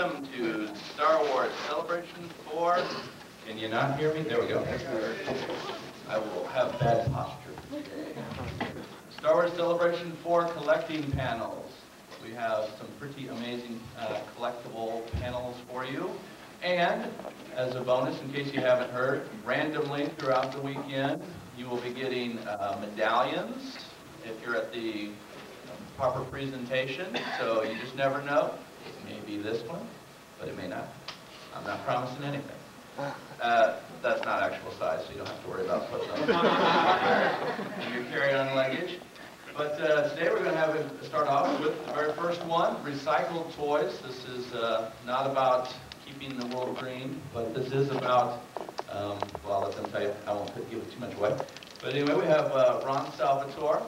welcome to Star Wars Celebration 4. Can you not hear me? There we go. I will have bad posture. Star Wars Celebration 4 collecting panels. We have some pretty amazing collectible panels for you. And as a bonus, in case you haven't heard, randomly throughout the weekend, you will be getting medallions if you're at the proper presentation. So you just never know. It may be this one, but it may not. I'm not promising anything. That's not actual size, so you don't have to worry about putting them in your carry-on luggage. But today we're going to start off with the very first one, recycled toys. This is not about keeping the world green, but this is about, well, I'll let them tell you. I won't give it too much away. But anyway, we have Ron Salvatore.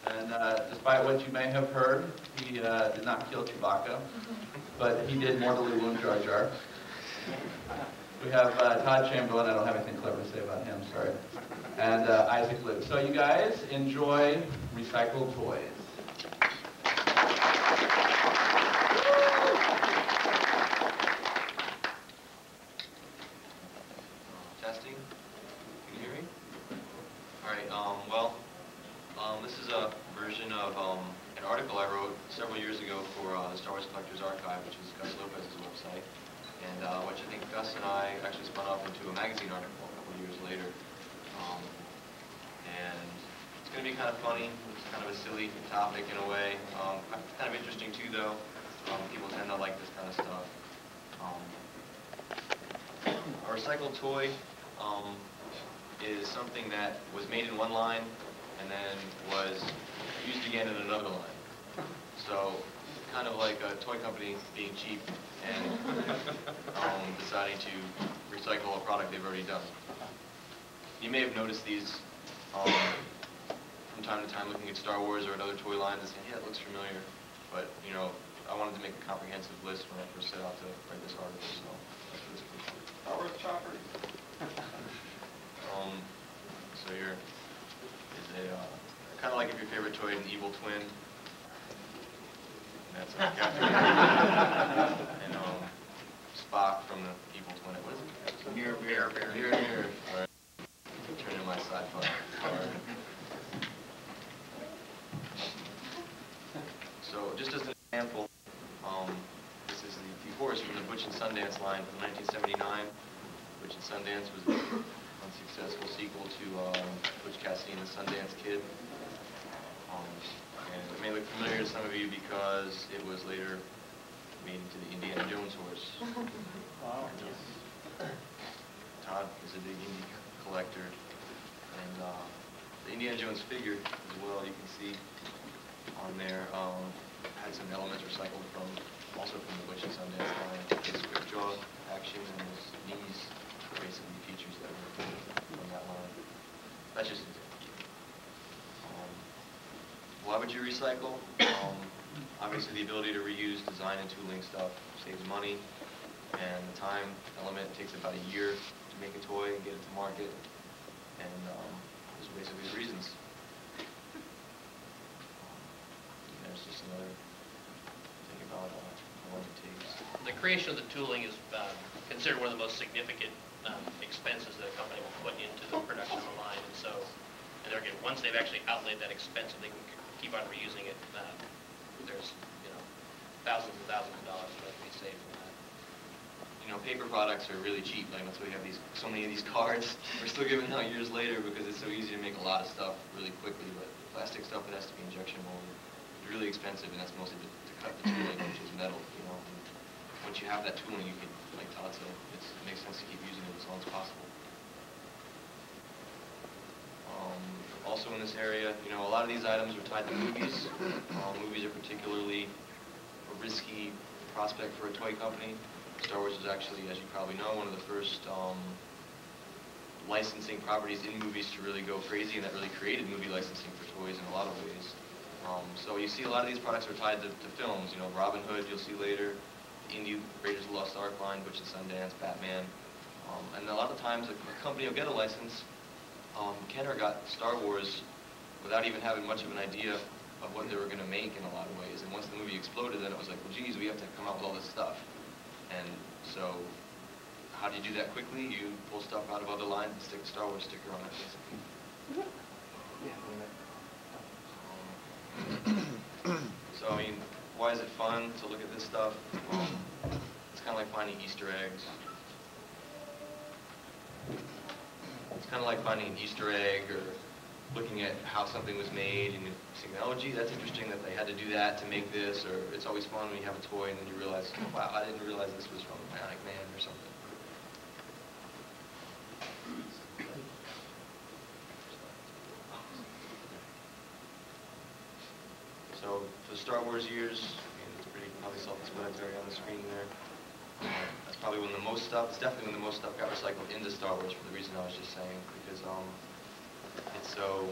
And despite what you may have heard, he did not kill Chewbacca, but he did mortally wound Jar Jar. We have Todd Chamberlin. I don't have anything clever to say about him, sorry. And Isaac Luke. So you guys enjoy recycled toys. Testing. Can you hear me? All right. This is a version of an article I wrote several years ago for the Star Wars Collectors Archive, which is Gus Lopez's website, and which I think Gus and I actually spun off into a magazine article a couple of years later. And it's going to be kind of funny. It's kind of a silly topic in a way. Kind of interesting too, though. People tend to like this kind of stuff. A recycled toy is something that was made in one line and then was used again in another line. So, kind of like a toy company being cheap and deciding to recycle a product they've already done. You may have noticed these from time to time looking at Star Wars or at other toy lines and saying, yeah, it looks familiar. But, you know, I wanted to make a comprehensive list when I first set out to write this article, so that's what this is for. Star Wars Chopper. So here is a, kind of like if your favorite toy is an evil twin. And that's Captain and Spock from the evil twin. What is it? Mirror. All right. Turn in my sci-fi card. So just as an example, this is the horse from the Butch and Sundance line from 1979. Butch and Sundance was a unsuccessful sequel to Butch Cassidy and the Sundance Kid. And it may look familiar to some of you because it was later made into the Indiana Jones horse. Wow. Todd is a big Indy collector. And the Indiana Jones figure as well, you can see on there, had some elements recycled also from the Butch and Sundance line. His quick jaw action and his knees are basically features that were from that line. That's just an example. Why would you recycle? Obviously the ability to reuse design and tooling stuff saves money, and the time element takes about a year to make a toy and get it to market, and those are basically the reasons. There's just another thing about how long it takes. The creation of the tooling is considered one of the most significant expenses that a company will put into the production of a line, and so, and again, once they've actually outlaid that expense, if they can keep on reusing it, there's, you know, thousands and thousands of dollars that can be saved from that. You know, paper products are really cheap. Like, that's why we have so many of these cards. We're still giving out years later because it's so easy to make a lot of stuff really quickly. But the plastic stuff that has to be injection molded is really expensive, and that's mostly to cut the tooling, which is metal. You know, and once you have that tooling, you can, like Todd said, it makes sense to keep using it as long as possible. Also in this area, you know, a lot of these items are tied to movies. Movies are particularly a risky prospect for a toy company. Star Wars was actually, as you probably know, one of the first licensing properties in movies to really go crazy, and that really created movie licensing for toys in a lot of ways. So you see a lot of these products are tied to films. You know, Robin Hood, you'll see later, Indy, Raiders of the Lost Ark line, Butch and Sundance, Batman. And a lot of times a company will get a license. Kenner got Star Wars without even having much of an idea of what they were going to make in a lot of ways. And once the movie exploded, then it was like, well, geez, we have to come out with all this stuff. how do you do that quickly? You pull stuff out of other lines and stick a Star Wars sticker on it, basically. So, I mean, why is it fun to look at this stuff? It's kind of like finding Easter eggs. It's kind of like finding an Easter egg or looking at how something was made and saying, oh, gee, that's interesting that they had to do that to make this, or it's always fun when you have a toy and then you realize, oh, wow, I didn't realize this was from Bionic Man or something. So for the Star Wars years, I mean, it's pretty probably self-explanatory on the screen there. That's probably when the most stuff, it's definitely when the most stuff got recycled into Star Wars for the reason I was just saying, because it's so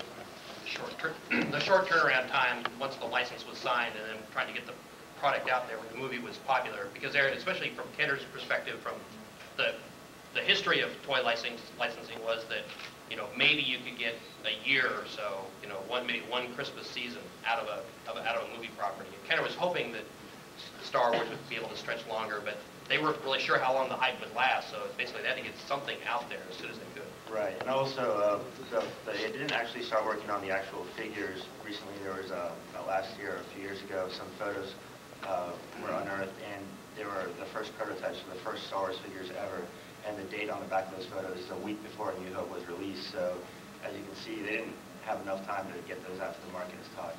the short turnaround time once the license was signed, and then trying to get the product out there when the movie was popular, because there, especially from Kenner's perspective, from the history of toy licensing was that, you know, maybe you could get a year or so, you know, maybe one Christmas season out of a movie property. And Kenner was hoping that Star Wars would be able to stretch longer, but they weren't really sure how long the hype would last, so basically they had to get something out there as soon as they could. Right, and also, they didn't actually start working on the actual figures. Recently, there was, last year, or a few years ago, some photos were unearthed, and they were the first prototypes for the first Star Wars figures ever. And the date on the back of those photos is a week before New Hope was released, so as you can see, they didn't have enough time to get those out to the market, as Todd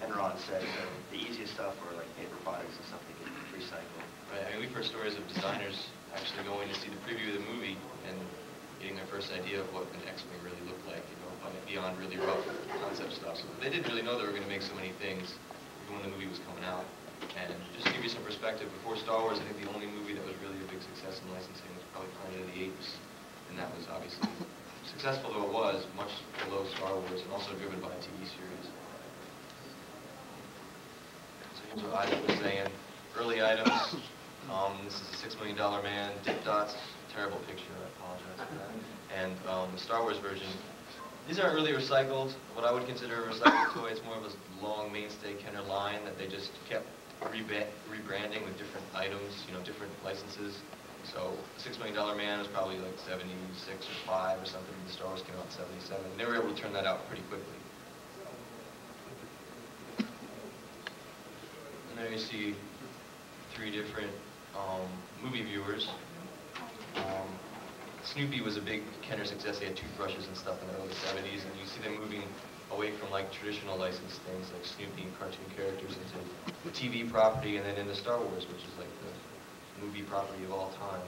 and Ron said. So the easiest stuff were like paper products and stuff that could recycle. Right, I mean, we've heard stories of designers actually going to see the preview of the movie and getting their first idea of what an X-Wing really looked like, you know, beyond really rough concept stuff. So they didn't really know they were going to make so many things even when the movie was coming out. And just to give you some perspective, before Star Wars, I think the only movie that was really a big success in licensing was probably Planet of the Apes. And that was obviously, successful though it was, much below Star Wars, and also driven by a TV series. So here's what I was saying. Early items. This is a $6 Million Man, Dip Dots. Terrible picture, I apologize for that. And the Star Wars version. These aren't really recycled. What I would consider a recycled toy, it's more of a long mainstay Kenner line that they just kept rebranding with different items, you know, different licenses. So the $6 Million Man was probably like 76 or 5 or something. The Star Wars came out in 77. They were able to turn that out pretty quickly. And there you see 3 different movie viewers. Snoopy was a big Kenner success. They had toothbrushes and stuff in the early 70s, and you see them moving away from like traditional licensed things like Snoopy and cartoon characters into the TV property, and then into Star Wars, which is like the movie property of all time.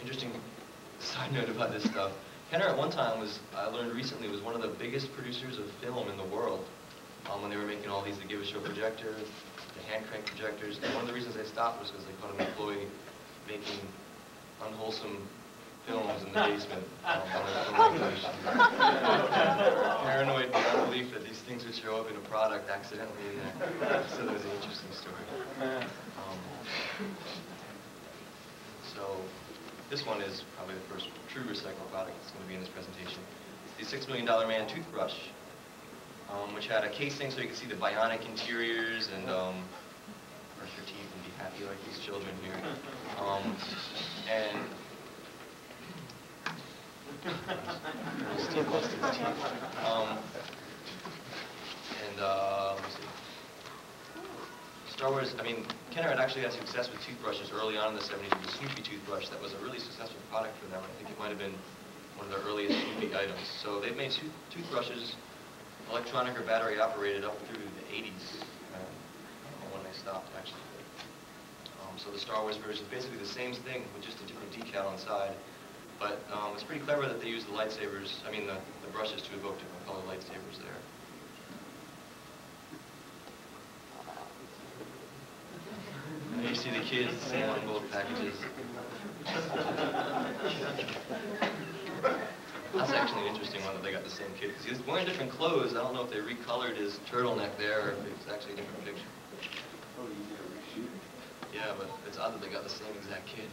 Interesting side note about this stuff. Kenner at one time was, I learned recently, was one of the biggest producers of film in the world. When they were making all these, the Give a Show projector, the hand crank projectors, and one of the reasons they stopped was because they caught an employee making unwholesome films in the basement on their film regulation. Paranoid beyond belief that these things would show up in a product accidentally in there. So that was an interesting story. So this one is probably the first true recycled product that's going to be in this presentation. It's the $6 Million Man toothbrush, which had a casing so you could see the bionic interiors and brush your teeth and be happy like these children here. And Steve lost his teeth. Let me see. Star Wars, I mean, Kenner had actually had success with toothbrushes early on in the 70s with the Snoopy toothbrush. That was a really successful product for them. I think it might have been one of their earliest Snoopy items. So they've made toothbrushes electronic or battery operated up through the 80s, when they stopped actually. So the Star Wars version is basically the same thing with just a different decal inside. But it's pretty clever that they use the lightsabers, I mean the brushes to evoke different color lightsabers there. And you see the kids on both packages. That's actually an interesting one that they got the same kid, because he was wearing different clothes. I don't know if they recolored his turtleneck there or if it's actually a different picture. Oh, you did a reshoot? Yeah, but it's odd that they got the same exact kid.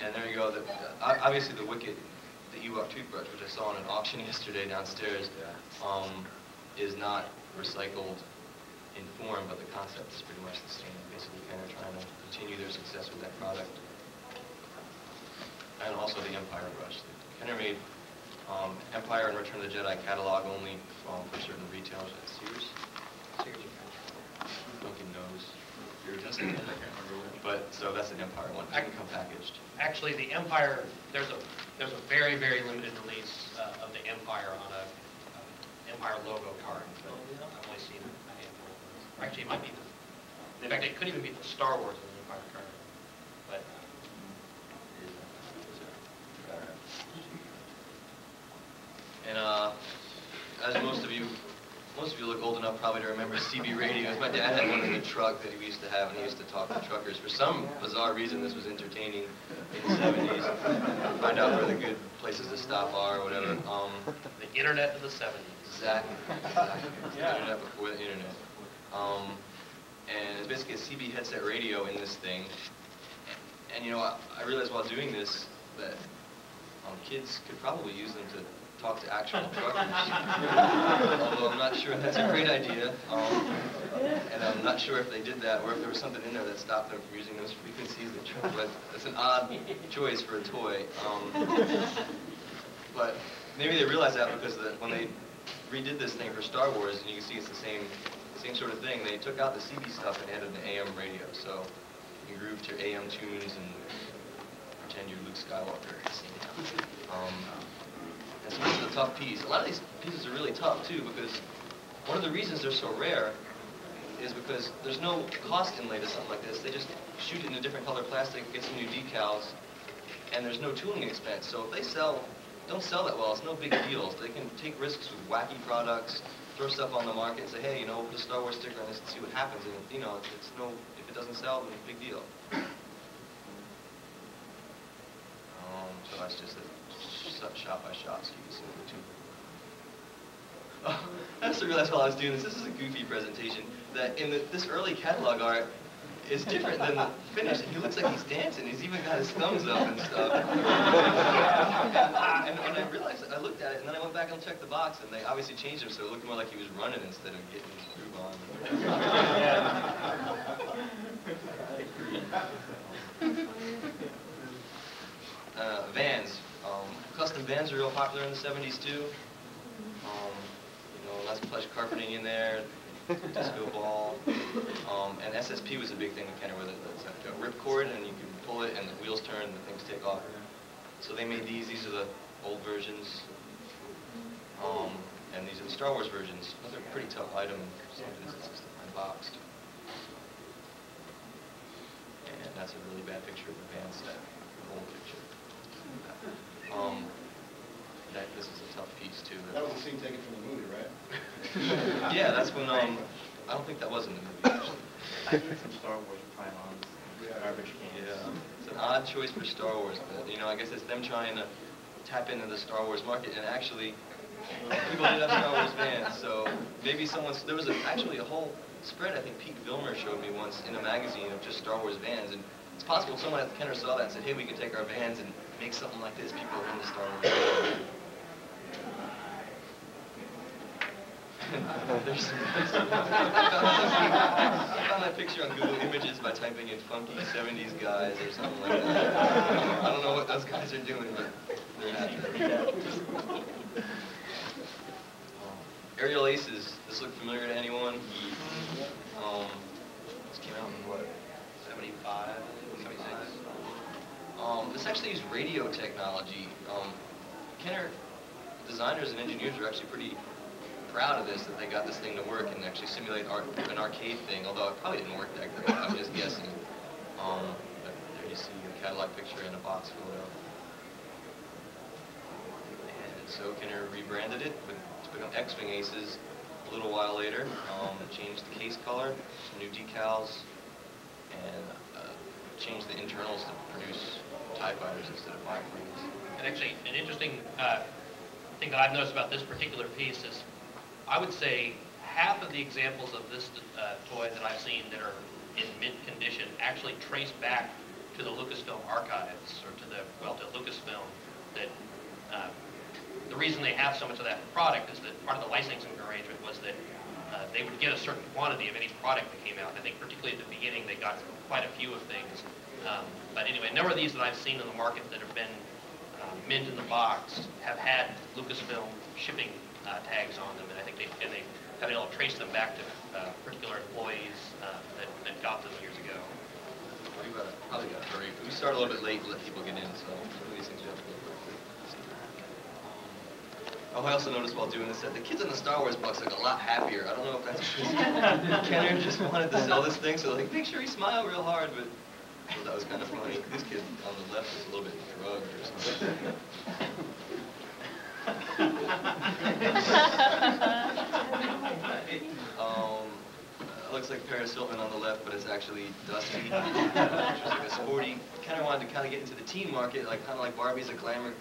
And there you go. Obviously, the Wicked, the Ewok toothbrush, which I saw on an auction yesterday downstairs, is not recycled in form, but the concept is pretty much the same. Basically, kind of trying to continue their success with that product. And also the Empire Rush. Kenner made Empire and Return of the Jedi catalog only for certain retailers at Sears. Dunkin' knows. But so that's an Empire one. It can come packaged. Actually, the Empire, there's a very, very limited release of the Empire on a Empire logo card. But I've only seen a handful. Actually, it might be in fact, it could even be the Star Wars in the Empire card. But And as most of you look old enough probably to remember CB radios. My dad had one in the truck that he used to have, and he used to talk to truckers. For some bizarre reason, this was entertaining in the 70s. Find out where the good places to stop are or whatever. the Internet of the 70s. Exactly. The Internet before the Internet. And it's basically a CB headset radio in this thing. And you know, I realized while doing this that kids could probably use them to talk to actual truckers. Although I'm not sure that's a great idea. And I'm not sure if they did that or if there was something in there that stopped them from using those frequencies. But it's an odd choice for a toy. But maybe they realized that because when they redid this thing for Star Wars, and you can see it's the same sort of thing, they took out the CB stuff and added the AM radio. So you groove to AM tunes and pretend you're Luke Skywalker. And so this is a tough piece. A lot of these pieces are really tough too, because one of the reasons they're so rare is because there's no cost inlay to something like this. They just shoot it in a different color plastic, get some new decals, and there's no tooling expense. So if they don't sell that well, it's no big deal. They can take risks with wacky products, throw stuff on the market and say, hey, you know, put a Star Wars sticker on this and see what happens. And, you know, if it doesn't sell, then it's a big deal. So that's just a shot by shot, so you can see the two. Oh, I just realized while I was doing this is a goofy presentation, that in this early catalog art is different than the finish. He looks like he's dancing. He's even got his thumbs up and stuff. And when I realized it, I looked at it, and then I went back and checked the box, and they obviously changed him, so it looked more like he was running instead of getting his groove on. Vans. Custom vans are real popular in the 70s too. You know, lots of plush carpeting in there, disco ball. And SSP was a big thing with Kenner with it. It's like a ripcord, and you can pull it, and the wheels turn, and the things take off. So they made these. These are the old versions. And these are the Star Wars versions. Those are a pretty tough item. Something that's just unboxed. And that's a really bad picture of the van set. Old picture. This is a tough piece too. That was a scene taken from the movie, right? Yeah, that's when I don't think that was in the movie actually. I need some Star Wars pylons. Garbage cans. Yeah, it's an odd choice for Star Wars, but you know, I guess it's them trying to tap into the Star Wars market, and actually, people did have Star Wars fans, so maybe there was actually a whole spread. I think Pete Vilmer showed me once in a magazine of just Star Wars vans, and it's possible someone at Kenner saw that and said, hey, we can take our vans and make something like this. People are into Star Wars. I found that picture on Google Images by typing in funky 70s guys or something like that. I don't know what those guys are doing, but they're not there. Aerial Aces. This look familiar to anyone? This came out in what? 75? 76? This actually used radio technology. Kenner designers and engineers are actually pretty proud of this, that they got this thing to work and actually simulate an arcade thing, although it probably didn't work that great. I'm just guessing. But there you see a catalog picture and a box photo. And so Kenner rebranded it to become X-Wing Aces a little while later. Changed the case color, some new decals, and changed the internals to produce TIE fighters instead of biplanes. And actually, an interesting thing that I've noticed about this particular piece is, I would say half of the examples of this toy that I've seen that are in mint condition actually trace back to the Lucasfilm archives, or to Lucasfilm. That the reason they have so much of that product is that part of the licensing arrangement was that they would get a certain quantity of any product that came out. I think particularly at the beginning they got quite a few of things. But anyway, a number of these that I've seen in the market that have been mint in the box have had Lucasfilm shipping tags on them, and I think they have been able to trace them back to particular employees that got them years ago. We probably got to hurry. We start a little bit late to let people get in, so some of these things we have to go quick. Oh, I also noticed while doing this that the kids in the Star Wars box look a lot happier. I don't know if that's because Kenner just wanted to sell this thing, so like, make sure you smile real hard, but I thought that was kind of funny. This kid on the left is a little bit drugged or something. Looks like Paris Hilton on the left, but it's actually Dusty. She's like a sporty. Kenner wanted to kind of get into the teen market, like kind of like Barbie's a glamour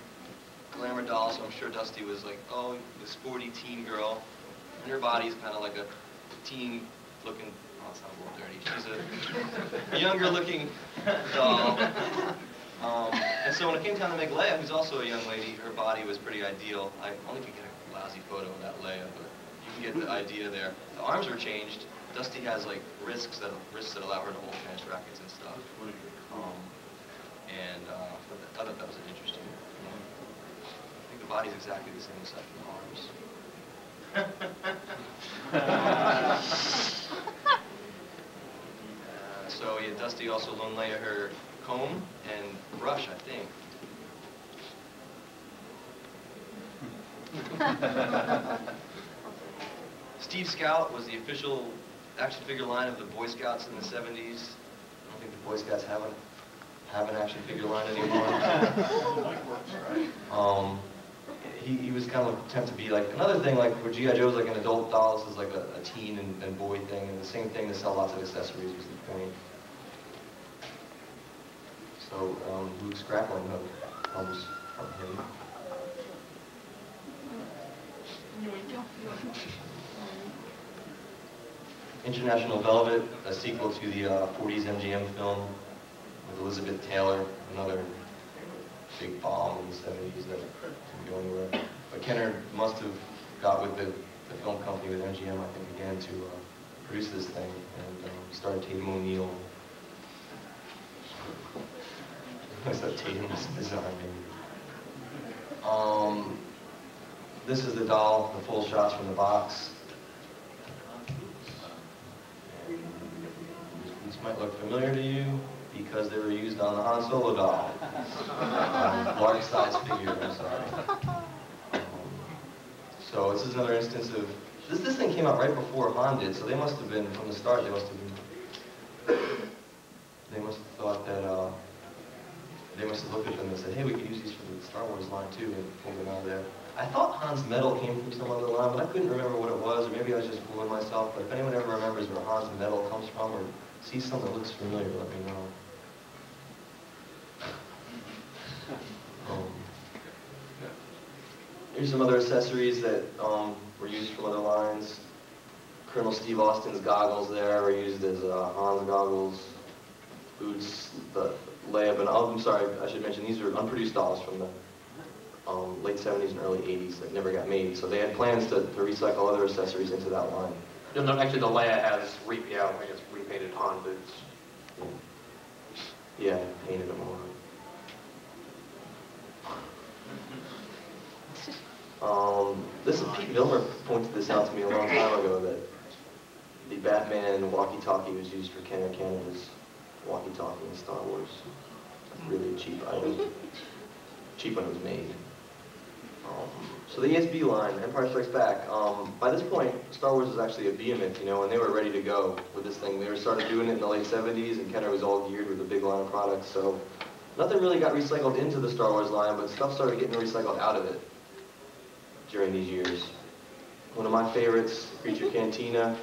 doll, so I'm sure Dusty was like, oh, the sporty teen girl. And her body's kind of like a teen looking, oh, it sounds a little dirty. She's a younger looking doll. And so when it came time to make Leia, who's also a young lady, her body was pretty ideal. I only could get a lousy photo of that Leia, but you can get the idea there. The arms were changed. Dusty has like wrists that allow her to hold trench rackets and stuff. I thought that was an interesting. I think the body's exactly the same aside from the arms. So yeah, Dusty also loaned Leia her comb and brush, I think. Steve Scout was the official action figure line of the Boy Scouts in the 70s. I don't think the Boy Scouts have an action figure line anymore. He was kind of attempt to be like another thing, like where G.I. Joe's like an adult doll, this is like a teen and boy thing, and the same thing to sell lots of accessories was the point. So Luke's grappling hook comes from him. International Velvet, a sequel to the 40s MGM film with Elizabeth Taylor, another big bomb in the 70s that didn't go anywhere. But Kenner must have got with the film company, with MGM, I think, again, to produce this thing, and started Tatum O'Neal. I thought Tatum was designing. This is the doll, the full shots from the box. These might look familiar to you because they were used on the Han Solo doll. Large size figure, I'm sorry. So this is another instance of, this thing came out right before Han did, so they must have been, from the start, they must have thought that, they must have looked at them and said, hey, we could use these for the Star Wars line too, and pulled them out of there. I thought Han's medal came from some other line, but I couldn't remember what it was, or maybe I was just fooling myself. But if anyone ever remembers where Han's medal comes from, or sees something that looks familiar, let me know. Here's some other accessories that were used from other lines. Colonel Steve Austin's goggles there were used as Han's goggles. Boots, the Leia, but I'm sorry, I should mention these are unproduced dolls from the late 70s and early 80s that never got made. So they had plans to recycle other accessories into that line. No, actually, the Leia has repainted Han boots. Yeah, painted them on. Pete Vilmer pointed this out to me a long time ago, that the Batman walkie-talkie was used for Kenner Canada's walkie-talkie in Star Wars. Really a cheap item. Cheap when it was made. So the ESB line, Empire Strikes Back, by this point, Star Wars was actually a behemoth, you know, and they were ready to go with this thing. They started doing it in the late 70s, and Kenner was all geared with a big line of products, so nothing really got recycled into the Star Wars line, but stuff started getting recycled out of it during these years. One of my favorites, Creature Cantina.